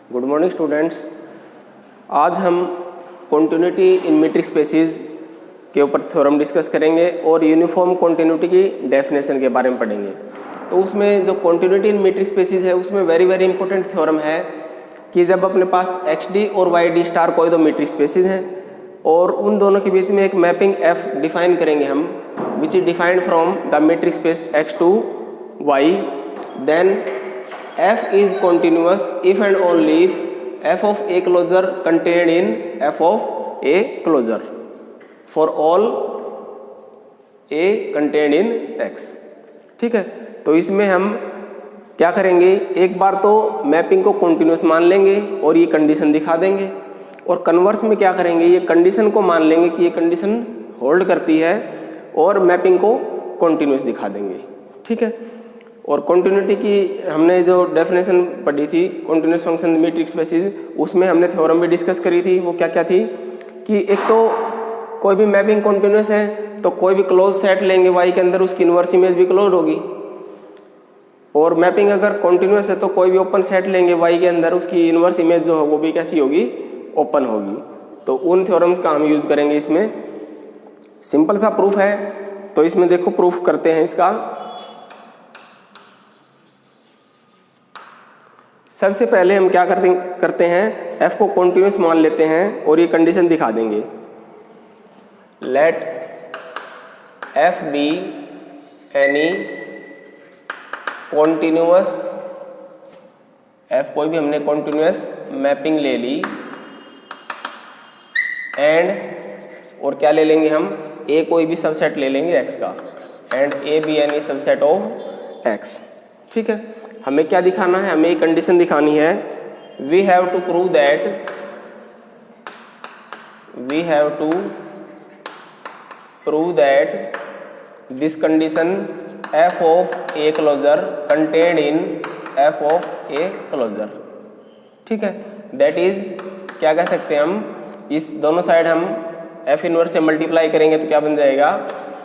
Good morning students. आज हम continuity इन metric spaces के ऊपर थ्योरम डिस्कस करेंगे और यूनिफॉर्म कॉन्टिन्यूटी की डेफिनेशन के बारे में पढ़ेंगे। तो उसमें जो कॉन्टिन्यूटी इन मीट्रिक स्पेसिस है उसमें वेरी इंपॉर्टेंट थ्योरम है कि जब अपने पास एक्स डी और वाई डी स्टार कोई दो मीट्रिक स्पेसिस हैं और उन दोनों के बीच में एक मैपिंग एफ डिफाइन करेंगे हम, which is defined from the metric space X to Y, then f is continuous if and only if f of a closure contained in f of a closure for all a contained in x। ठीक है, तो इसमें हम क्या करेंगे, एक बार तो mapping को कॉन्टिन्यूस मान लेंगे और ये कंडीशन दिखा देंगे, और कन्वर्स में क्या करेंगे, ये कंडीशन को मान लेंगे कि ये कंडीशन होल्ड करती है और मैपिंग को कॉन्टिन्यूस दिखा देंगे। ठीक है, और कॉन्टिन्यूटी की हमने जो डेफिनेशन पढ़ी थी कॉन्टिन्यूस फंक्शन मीट्रिक स्पेसिस, उसमें हमने थ्योरम भी डिस्कस करी थी। वो क्या क्या थी कि एक तो कोई भी मैपिंग कॉन्टिन्यूस है तो कोई भी क्लोज सेट लेंगे y के अंदर, उसकी इन्वर्स इमेज भी क्लोज होगी, और मैपिंग अगर कॉन्टिन्यूस है तो कोई भी ओपन सेट लेंगे y के अंदर, उसकी इन्वर्स इमेज जो है वो भी कैसी होगी, ओपन होगी। तो उन थ्योरम्स का हम यूज़ करेंगे इसमें। सिंपल सा प्रूफ है, तो इसमें देखो प्रूफ करते हैं इसका। सबसे पहले हम क्या करते हैं, f को कॉन्टिन्यूस मान लेते हैं और ये कंडीशन दिखा देंगे। Let f be any continuous, f कोई भी हमने कॉन्टिन्यूस मैपिंग ले ली, एंड और क्या ले लेंगे हम, a कोई भी सबसेट ले लेंगे x का, and a be any subset of x। ठीक है, हमें क्या दिखाना है, हमें एक कंडीशन दिखानी है, we have to prove that this condition f of A closure contained in f of A closure. ठीक है, दैट इज क्या कह सकते हैं हम, इस दोनों साइड हम f इनवर्स से मल्टीप्लाई करेंगे तो क्या बन जाएगा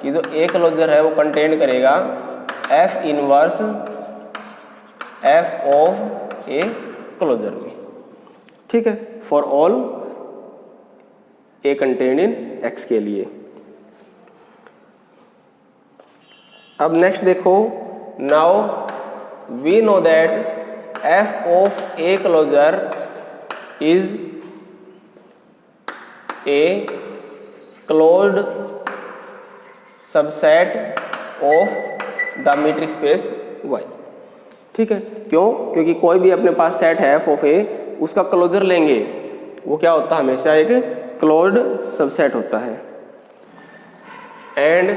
कि जो ए क्लोजर है वो कंटेन्ड करेगा f inverse f of A closure में। ठीक है, for all A contained in x के लिए। अब नेक्स्ट देखो, now we know that f of A closure is a closed subset of the metric space y। ठीक है, क्यों, क्योंकि कोई भी अपने पास सेट है f ऑफ ए, उसका क्लोजर लेंगे वो क्या होता है, हमेशा एक क्लोज्ड सबसेट होता है। एंड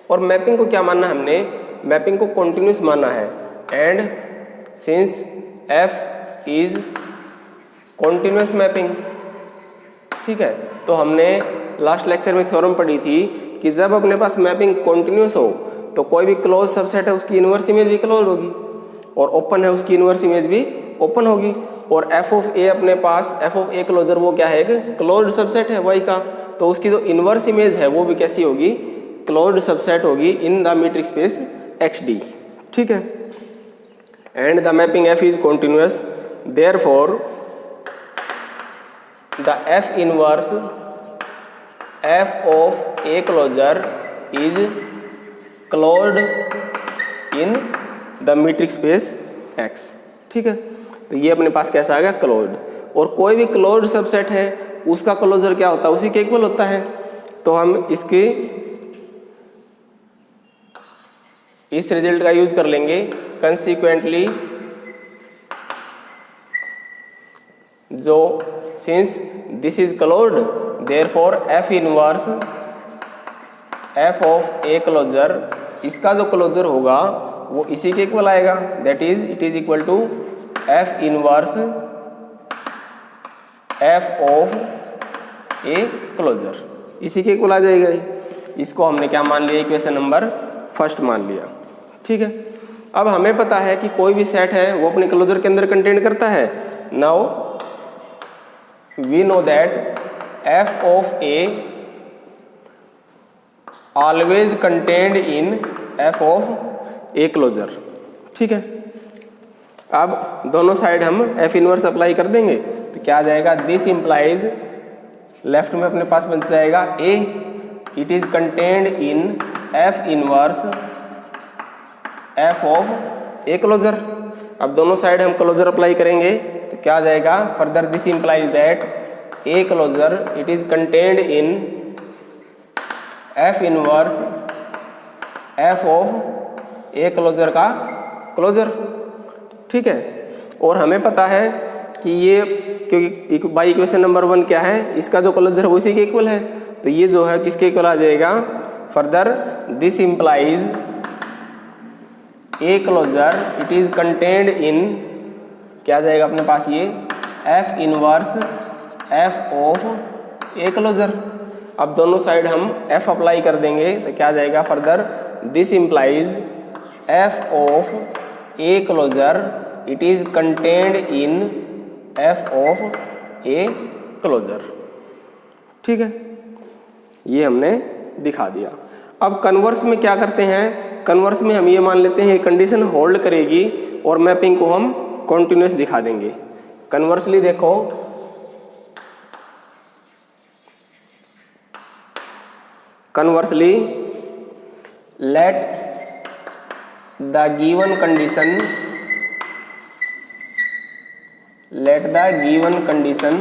और मैपिंग को क्या मानना है हमने, मैपिंग को कॉन्टिन्यूस मानना है, and since f is continuous mapping. ठीक है, तो हमने लास्ट लेक्चर में थ्योरम पढ़ी थी कि जब अपने पास मैपिंग कॉन्टिन्यूस हो तो कोई भी क्लोज सबसेट है उसकी इन्वर्स इमेज भी क्लोज होगी, और ओपन है उसकी इन्वर्स इमेज भी ओपन होगी। और f ऑफ ए अपने पास, f ऑफ ए क्लोजर वो क्या है, एक क्लोज्ड सबसेट है y का, तो उसकी जो इन्वर्स इमेज है वो भी कैसी होगी, क्लोज्ड सबसेट होगी in the metric space xd। ठीक है, and the mapping f is continuous, therefore the f inverse f of A closure is closed in the metric space x। ठीक है, तो ये अपने पास कैसा आ गया, क्लोज्ड। और कोई भी क्लोज्ड सबसेट है उसका क्लोजर क्या होता है, उसी के इक्वल होता है। तो हम इसके इस रिजल्ट का यूज कर लेंगे, कंसीक्वेंटली जो since this is closed therefore f inverse f of A closure, इसका जो क्लोजर होगा वो इसी के इक्वल आएगा, that is it is equal to f inverse f of A closure, इसी के इक्वल आ जाएगा। इसको हमने क्या मान लिया, इक्वेशन नंबर फर्स्ट मान लिया। ठीक है, अब हमें पता है कि कोई भी सेट है वो अपने क्लोजर के अंदर कंटेन करता है। Now we know that f of A always contained in f of A closure. ठीक है, अब दोनों साइड हम एफ इनवर्स अप्लाई कर देंगे तो क्या आ जाएगा, दिस इम्प्लाइज, लेफ्ट में अपने पास बन जाएगा A, it is contained in F inverse F of A closure. अब दोनों साइड हम क्लोजर अप्लाई करेंगे तो क्या आ जाएगा, further this implies that A closure it is contained in F inverse F of A closure का क्लोजर। ठीक है, और हमें पता है कि ये, क्योंकि बाई इक्वेशन नंबर 1 क्या है, इसका जो क्लोजर है वो इसी के इक्वल है, तो ये जो है किसके इक्वल आ जाएगा, further this implies A closure it is contained in, क्या आ जाएगा अपने पास ये, F inverse F of A closure. अब दोनों साइड हम एफ अप्लाई कर देंगे तो क्या आ जाएगा, further this implies F of A closure it is contained in F of A closure. ठीक है, ये हमने दिखा दिया। अब कन्वर्स में क्या करते हैं, कन्वर्स में हम ये मान लेते हैं कंडीशन होल्ड करेगी और मैपिंग को हम कॉन्टिन्यूस दिखा देंगे। कन्वर्सली देखो, conversely let the given condition, let the given condition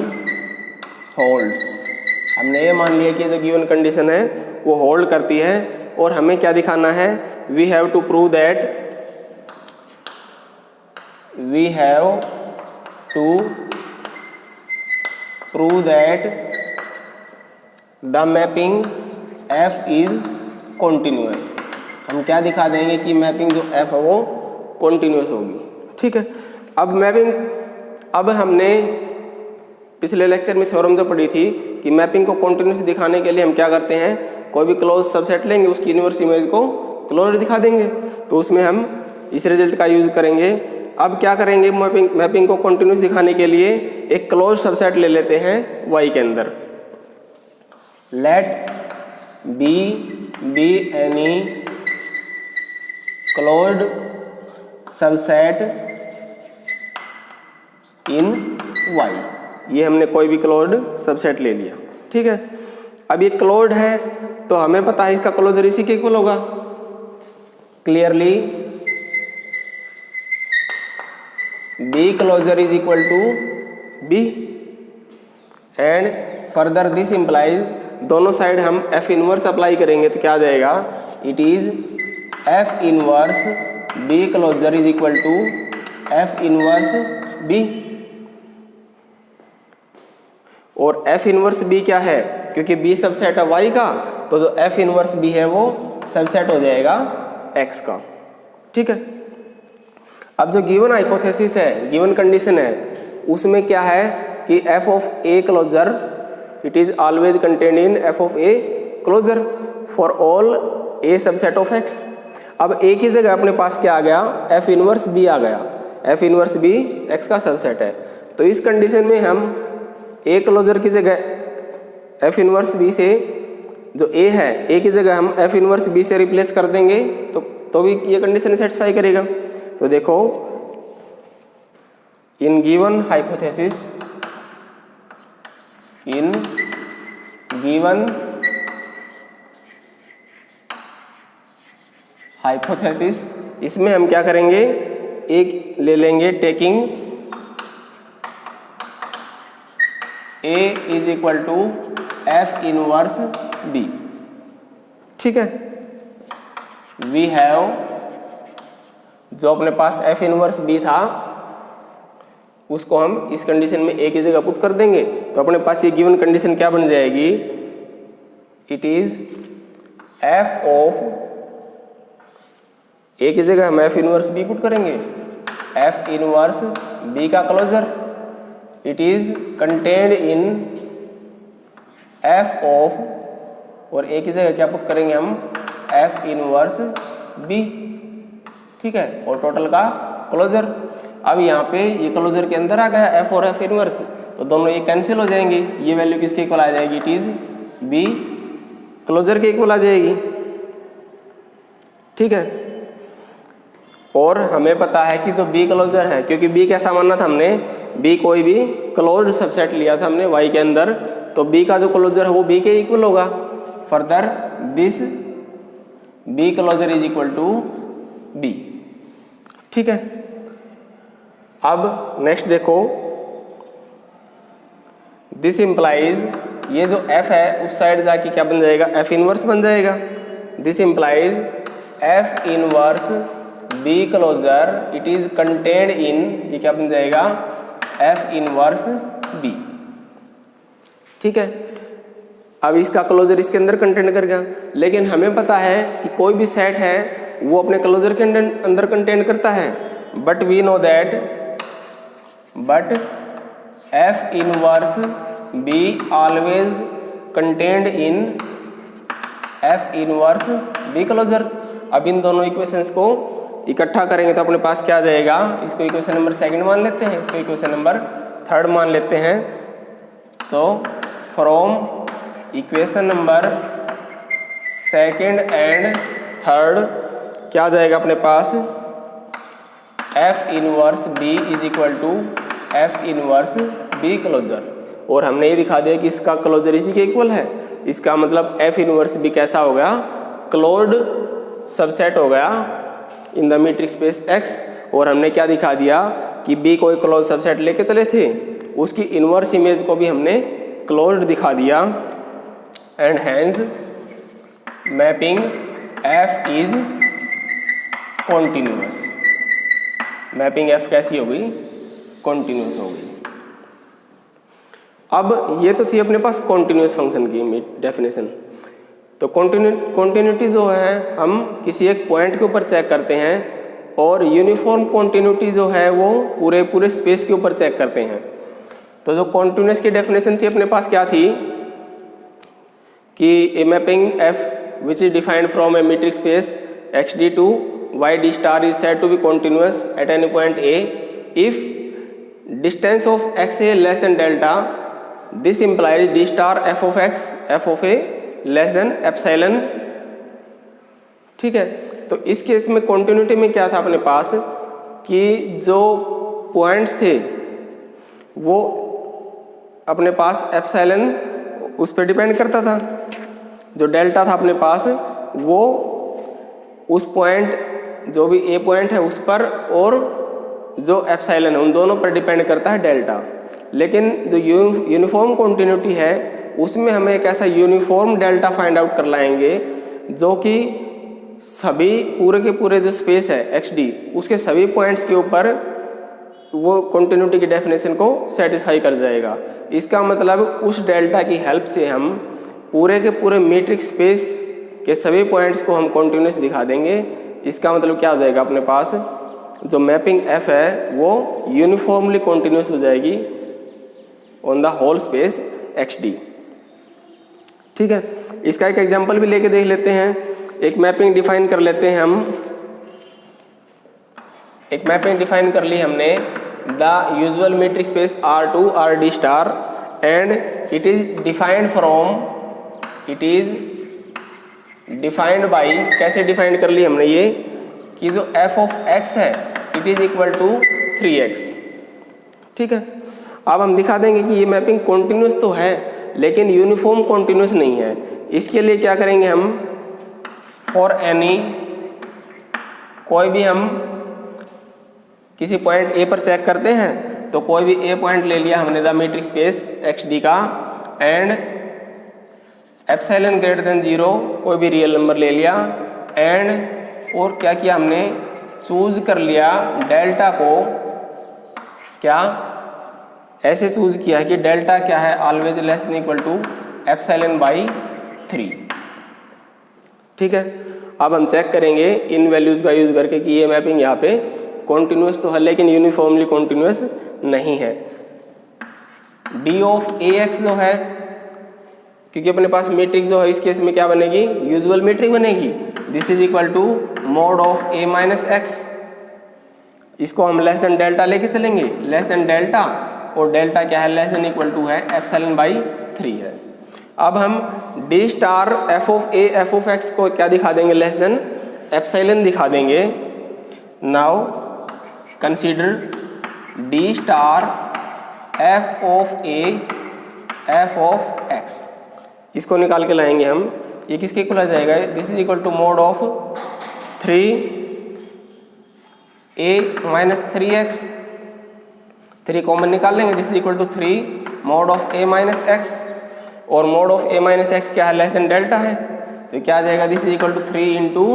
holds. हमने ये मान लिया कि जो गिवन कंडीशन है वो होल्ड करती है और हमें क्या दिखाना है, we have to prove that, we have to prove that the mapping F is continuous. हम क्या दिखा देंगे कि मैपिंग जो एफ है वो कॉन्टिन्यूअस होगी। ठीक है, अब मैपिंग, अब हमने पिछले लेक्चर में थ्योरम जो पढ़ी थी कि मैपिंग को कॉन्टिन्यूस दिखाने के लिए हम क्या करते हैं, कोई भी क्लोज सबसेट लेंगे, उसकी इनवर्स इमेज को क्लोज दिखा देंगे, तो उसमें हम इस रिजल्ट का यूज करेंगे। अब क्या करेंगे, मैपिंग को कॉन्टिन्यूस दिखाने के लिए एक क्लोज सबसेट ले लेते हैं y के अंदर। Let B be any closed subset in y, ये हमने कोई भी क्लोज्ड सबसेट ले लिया। ठीक है, अब ये क्लोज्ड है तो हमें पता है इसका क्लोजर इसी के इक्वल होगा। Clearly B closure is equal to B and further this implies, दोनों साइड हम एफ इनवर्स अप्लाई करेंगे तो क्या आ जाएगा, it is F inverse B closure is equal to F inverse B. और एफ इनवर्स बी क्या है, क्योंकि बी सबसेट है y का, तो जो एफ इनवर्स बी है वो सबसेट हो जाएगा x का। ठीक है, अब जो गिवन हाइपोथेसिस है, गिवन कंडीशन है, उसमें क्या है कि F of A closure it is always contained in F of A closure for all A subset of x। अब ए की जगह अपने पास क्या आ गया, एफ इनवर्स बी आ गया, एफ इनवर्स बी x का सबसेट है, तो इस कंडीशन में हम ए क्लोजर की जगह एफ इनवर्स बी से, जो ए है ए की जगह हम एफ इनवर्स बी से रिप्लेस कर देंगे तो भी ये कंडीशन सेटिस्फाई करेगा। तो देखो, in given hypothesis, in given hypothesis, इसमें हम क्या करेंगे, एक ले लेंगे taking A is equal to F inverse B. ठीक है, वी हैव, जो अपने पास एफ इनवर्स बी था उसको हम इस कंडीशन में ए की जगह पुट कर देंगे तो अपने पास ये गिवन कंडीशन क्या बन जाएगी, it is F of, A की जगह हम एफ इनवर्स बी पुट करेंगे, एफ इनवर्स बी का closure it is contained in F of, और ए की जगह क्या पुट करेंगे हम, एफ इनवर्स बी। ठीक है, और टोटल का क्लोजर। अब यहाँ पे ये क्लोजर के अंदर आ गया एफ और एफ इनवर्स, तो दोनों ये कैंसिल हो जाएंगे, ये वैल्यू किसके इक्वल आ जाएगी, इट इज बी क्लोजर के इक्वल आ जाएगी। ठीक है, और हमें पता है कि जो बी क्लोजर है, क्योंकि बी कैसा माना था हमने, बी कोई भी क्लोज्ड सबसेट लिया था हमने वाई के अंदर, तो बी का जो क्लोजर है वो बी के इक्वल होगा। Further this B closure is equal to B. ठीक है, अब नेक्स्ट देखो, दिस इंप्लाइज, ये जो f है उस साइड जाके क्या बन जाएगा, f इनवर्स बन जाएगा। This implies f inverse b closure it is contained in, ये क्या बन जाएगा, f इनवर्स b। ठीक है, अब इसका क्लोजर इसके अंदर कंटेंट करेगा, लेकिन हमें पता है कि कोई भी सेट है वो अपने क्लोजर के अंदर कंटेंट करता है, but we know that, but f inverse b always contained in f inverse b closure. अब इन दोनों इक्वेशंस को इकट्ठा करेंगे तो अपने पास क्या आ जाएगा, इसको इक्वेशन नंबर सेकंड मान लेते हैं, इसको इक्वेशन नंबर थर्ड मान लेते हैं। तो from equation number second and third क्या आ जाएगा अपने पास, f inverse b is equal to f inverse b closure. और हमने ये दिखा दिया कि इसका क्लोजर इसी के इक्वल है, इसका मतलब f इनवर्स b कैसा हो गया, क्लोज्ड सबसेट हो गया इन द मीट्रिक स्पेस X। और हमने क्या दिखा दिया कि B कोई क्लोज सबसेट लेके चले थे, उसकी इनवर्स इमेज को भी हमने क्लोज्ड दिखा दिया, and hence mapping F is continuous. Mapping F कैसी हो गई, कॉन्टिन्यूअस हो गई। अब ये तो थी अपने पास कॉन्टिन्यूअस फंक्शन की डेफिनेशन। तो कॉन्टिन्यूटी जो है हम किसी एक पॉइंट के ऊपर चेक करते हैं, और यूनिफॉर्म कॉन्टिन्यूटी जो है वो पूरे स्पेस के ऊपर चेक करते हैं। तो जो कॉन्टिन्यूअस की डेफिनेशन थी अपने पास क्या थी, कि A mapping F which is defined from a metric space XD to YD star is said to be continuous at any point A if distance of XA less than delta, this implies D star F of X F of A less than epsilon. ठीक है, तो इस case में continuity में क्या था अपने पास, कि जो पॉइंट्स थे वो अपने पास एप्सिलॉन उस पर डिपेंड करता था, जो डेल्टा था अपने पास वो उस पॉइंट जो भी ए पॉइंट है उस पर, और जो एप्सिलॉन है उन दोनों पर डिपेंड करता है डेल्टा। लेकिन जो यूनिफॉर्म कॉन्टिन्यूटी है उसमें हम एक ऐसा यूनिफॉर्म डेल्टा फाइंड आउट कर लाएंगे जो कि सभी पूरे के पूरे जो स्पेस है XD उसके सभी पॉइंट्स के ऊपर वो कॉन्टिन्यूटी की डेफिनेशन को सेटिस्फाई कर जाएगा। इसका मतलब उस डेल्टा की हेल्प से हम पूरे के पूरे मीट्रिक स्पेस के सभी पॉइंट्स को हम कॉन्टिन्यूस दिखा देंगे। इसका मतलब क्या हो जाएगा, अपने पास जो मैपिंग F है वो यूनिफॉर्मली कॉन्टिन्यूस हो जाएगी on the whole space XD। ठीक है, इसका एक एग्जांपल भी लेके देख लेते हैं। एक मैपिंग डिफाइन कर लेते हैं हम। एक मैपिंग डिफाइन कर ली हमने, the usual metric space R2 RD star and it is defined from, it is defined by, कैसे डिफाइंड कर ली हमने ये, कि जो f ऑफ x है it is equal to 3x। ठीक है, अब हम दिखा देंगे कि ये मैपिंग कॉन्टिन्यूस तो है लेकिन यूनिफॉर्म कॉन्टिन्यूस नहीं है। इसके लिए क्या करेंगे हम, फॉर एनी, कोई भी हम किसी पॉइंट A पर चेक करते हैं तो कोई भी A पॉइंट ले लिया हमने द मीट्रिक स्पेस XD का, एंड एप्सिलॉन ग्रेटर देन 0 कोई भी रियल नंबर ले लिया, एंड और क्या किया हमने, चूज कर लिया डेल्टा को, क्या ऐसे चूज किया कि डेल्टा क्या है, always less than equal to epsilon by 3। ठीक है, अब हम चेक करेंगे इन वैल्यूज का यूज करके कि ये मैपिंग यहाँ पे कॉन्टिन्यूस तो है लेकिन यूनिफॉर्मली कॉन्टिन्यूस नहीं है। डी ऑफ AX जो है, क्योंकि अपने पास मैट्रिक्स जो है इस केस में क्या बनेगी, यूजुअल मैट्रिक बनेगी, this is equal to mod of A minus X। इसको हम लेस देन डेल्टा लेके चलेंगे, लेस देन डेल्टा, और डेल्टा क्या है, लेस देन इक्वल टू है एप्सिलॉन बाई 3 है। अब हम D star F of A F of X को क्या दिखा देंगे, लेस देन एप्सिलॉन दिखा देंगे। Now consider D star F of A F of x, इसको निकाल के लाएंगे हम। ये किसके इक्वल आ जाएगा, this is equal to mod of 3a minus 3x, 3 common निकाल लेंगे, this is equal to 3 mod of a minus x, और mod of a minus x क्या है, लेस देन डेल्टा है, तो क्या आ जाएगा, this is equal to 3 into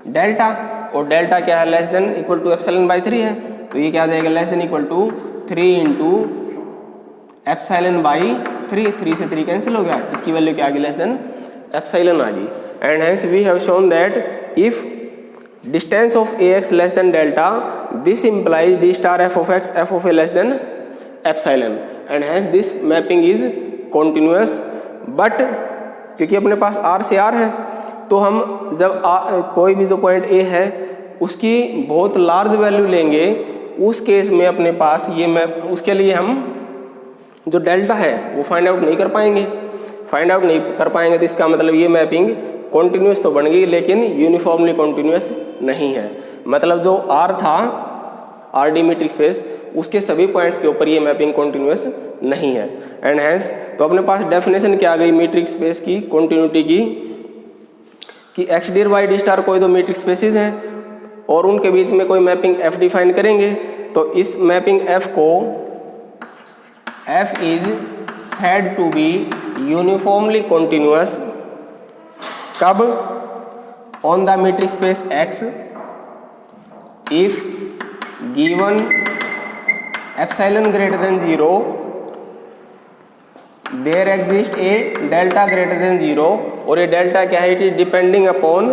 delta, और डेल्टा क्या है, less than equal to epsilon by 3 है, तो ये क्या आ जाएगा, less than equal to 3 into epsilon by 3 से 3 कैंसिल हो गया, इसकी वैल्यू क्या आ गई, लेस देन एप्सिलॉन आ गई। And hence we have shown that if distance of ax less than delta, this implies D star F of X F of A less than epsilon, and hence this mapping is continuous. But क्योंकि अपने पास r से r है, तो हम जब कोई भी जो पॉइंट a है उसकी बहुत लार्ज वैल्यू लेंगे, उस केस में अपने पास ये मैप, उसके लिए हम जो डेल्टा है वो फाइंड आउट नहीं कर पाएंगे, तो इसका मतलब ये मैपिंग कॉन्टिन्यूस तो बन गई लेकिन यूनिफॉर्मली कॉन्टिन्यूस नहीं है। मतलब जो R था, आर डी मीट्रिक स्पेस, उसके सभी पॉइंट्स के ऊपर ये मैपिंग कॉन्टिन्यूस नहीं है। एंड हैंस तो अपने पास डेफिनेशन क्या आ गई मीट्रिक स्पेस की कॉन्टिन्यूटी की, कि X D Y D star कोई दो मीट्रिक स्पेसिस हैं और उनके बीच में कोई मैपिंग F डिफाइन करेंगे, तो इस मैपिंग F को F is said to be uniformly continuous कब, on the metric space X if given epsilon greater than 0 there exists a delta greater than 0, और ये डेल्टा क्या है, it is depending upon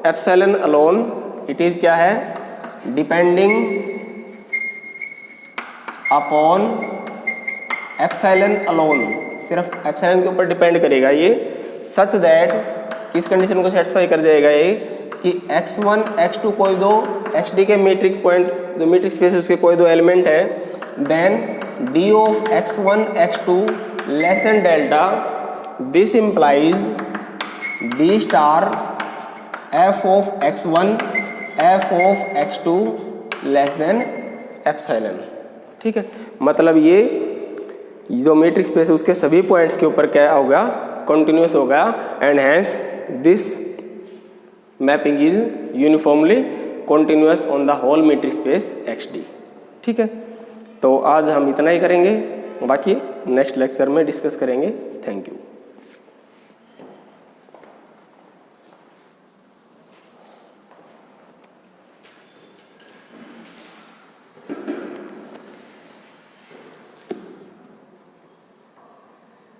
epsilon alone, it is क्या है, depending upon epsilon alone, सिर्फ epsilon के ऊपर डिपेंड करेगा ये, सच दैट किस कंडीशन को सेटिस्फाई कर जाएगा ये, कि x1 x2 कोई दो xd के मीट्रिक पॉइंट, जो मीट्रिक स्पेस है उसके कोई दो एलिमेंट है, then d of x1 x2 less than delta, this implies d star f of x1 f of x2 less than epsilon. ठीक है, मतलब ये जो मैट्रिक स्पेस है उसके सभी पॉइंट्स के ऊपर क्या होगा, कंटिन्यूअस होगा, and hence this mapping is uniformly continuous on the whole metric space XD। ठीक है, तो आज हम इतना ही करेंगे, बाकी नेक्स्ट लेक्चर में डिस्कस करेंगे। Thank you.